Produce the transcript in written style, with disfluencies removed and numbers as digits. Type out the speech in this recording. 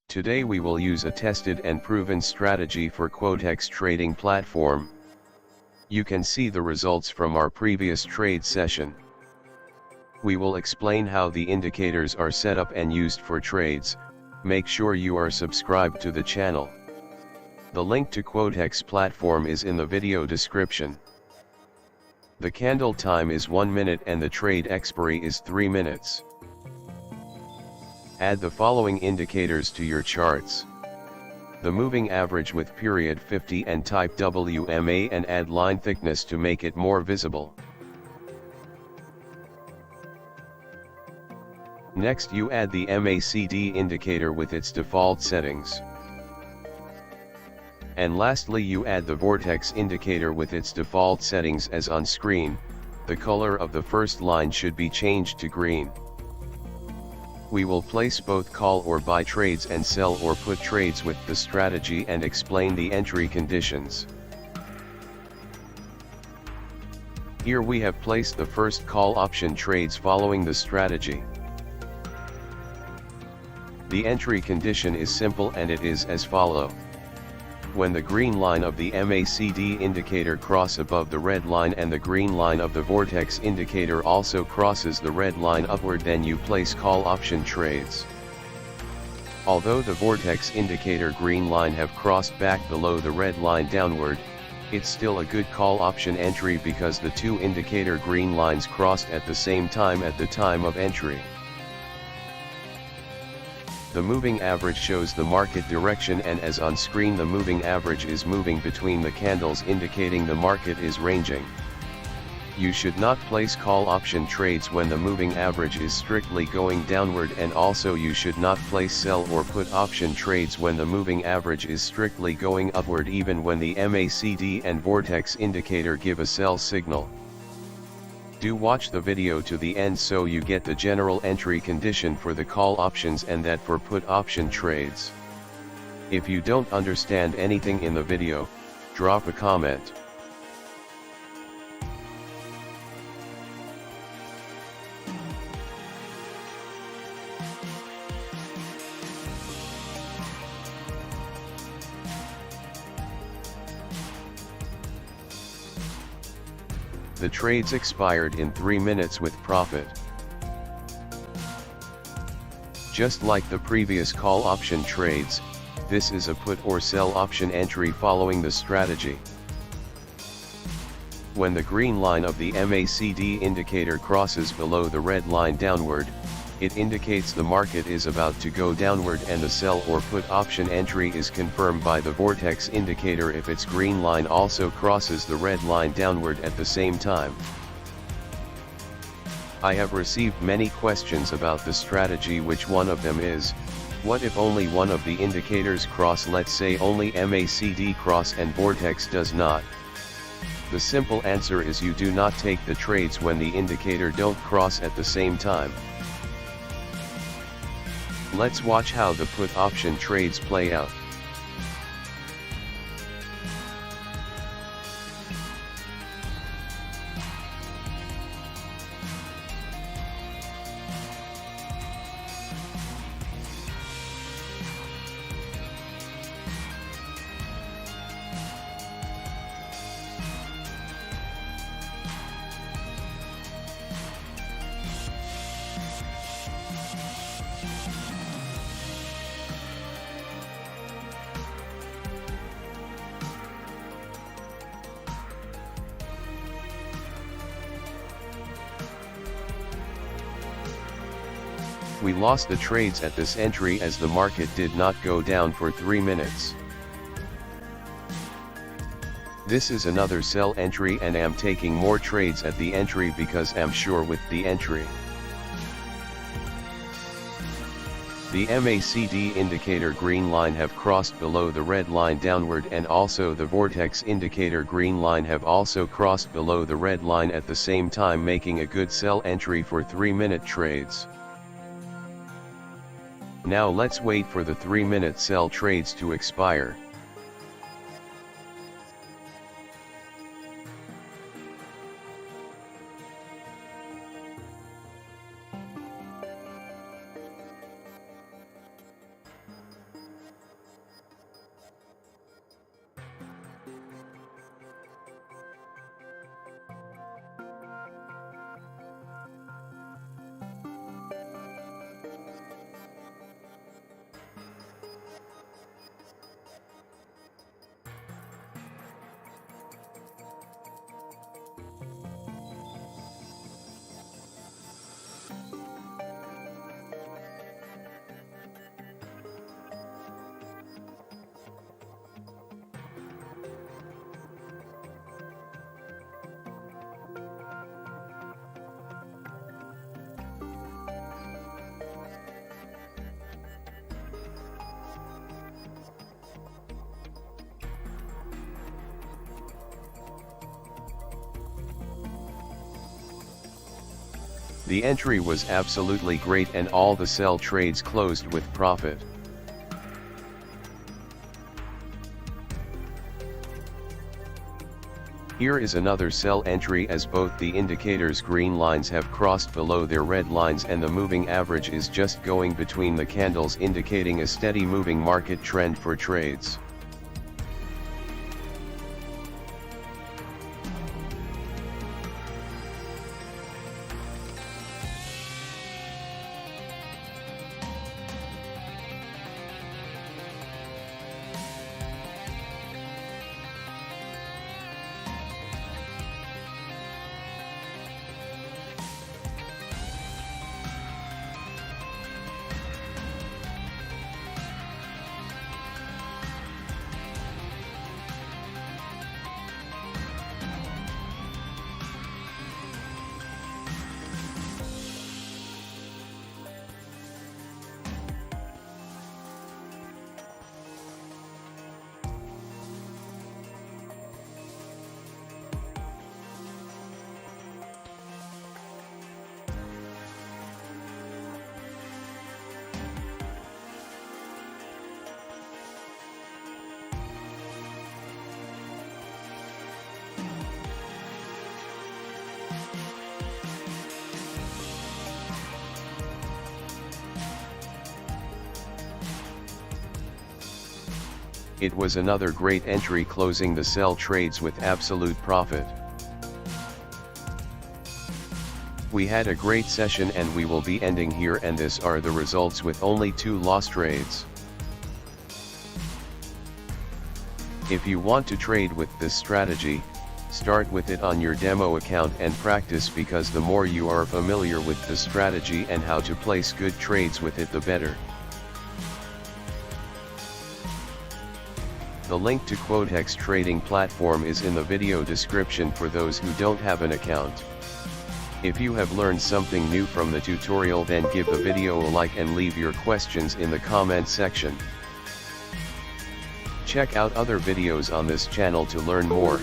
Today we will use a tested and proven strategy for Quotex trading platform. You can see the results from our previous trade session. We will explain how the indicators are set up and used for trades. Make sure you are subscribed to the channel. The link to Quotex platform is in the video description. The candle time is 1 minute and the trade expiry is 3 minutes. Add the following indicators to your charts. The moving average with period 50 and type WMA and add line thickness to make it more visible. Next you add the MACD indicator with its default settings. And lastly you add the Vortex indicator with its default settings as on screen. The color of the first line should be changed to green. We will place both call or buy trades and sell or put trades with the strategy and explain the entry conditions. Here we have placed the first call option trades following the strategy. The entry condition is simple and it is as follows. When the green line of the MACD indicator cross above the red line and the green line of the Vortex indicator also crosses the red line upward, then you place call option trades. Although the Vortex indicator green line have crossed back below the red line downward, it's still a good call option entry because the two indicator green lines crossed at the same time at the time of entry. The moving average shows the market direction, and as on screen the moving average is moving between the candles indicating the market is ranging. You should not place call option trades when the moving average is strictly going downward, and also you should not place sell or put option trades when the moving average is strictly going upward, even when the MACD and Vortex indicator give a sell signal. Do watch the video to the end so you get the general entry condition for the call options and that for put option trades. If you don't understand anything in the video, drop a comment. The trades expired in 3 minutes with profit. Just like the previous call option trades, this is a put or sell option entry following the strategy. When the green line of the MACD indicator crosses below the red line downward, it indicates the market is about to go downward, and the sell or put option entry is confirmed by the Vortex indicator if its green line also crosses the red line downward at the same time. I have received many questions about the strategy. Which one of them is, what if only one of the indicators cross, let's say only MACD cross and Vortex does not? The simple answer is you do not take the trades when the indicator don't cross at the same time. Let's watch how the put option trades play out. We lost the trades at this entry as the market did not go down for 3 minutes. This is another sell entry and am taking more trades at the entry because am sure with the entry. The MACD indicator green line have crossed below the red line downward, and also the Vortex indicator green line have also crossed below the red line at the same time, making a good sell entry for 3-minute trades. Now let's wait for the 3-minute sell trades to expire. The entry was absolutely great and all the sell trades closed with profit. Here is another sell entry as both the indicators green lines have crossed below their red lines and the moving average is just going between the candles, indicating a steady moving market trend for trades. It was another great entry, closing the sell trades with absolute profit. We had a great session and we will be ending here, and this are the results with only 2 loss trades. If you want to trade with this strategy, start with it on your demo account and practice, because the more you are familiar with the strategy and how to place good trades with it, the better. The link to Quotex trading platform is in the video description for those who don't have an account. If you have learned something new from the tutorial, then give the video a like and leave your questions in the comment section. Check out other videos on this channel to learn more.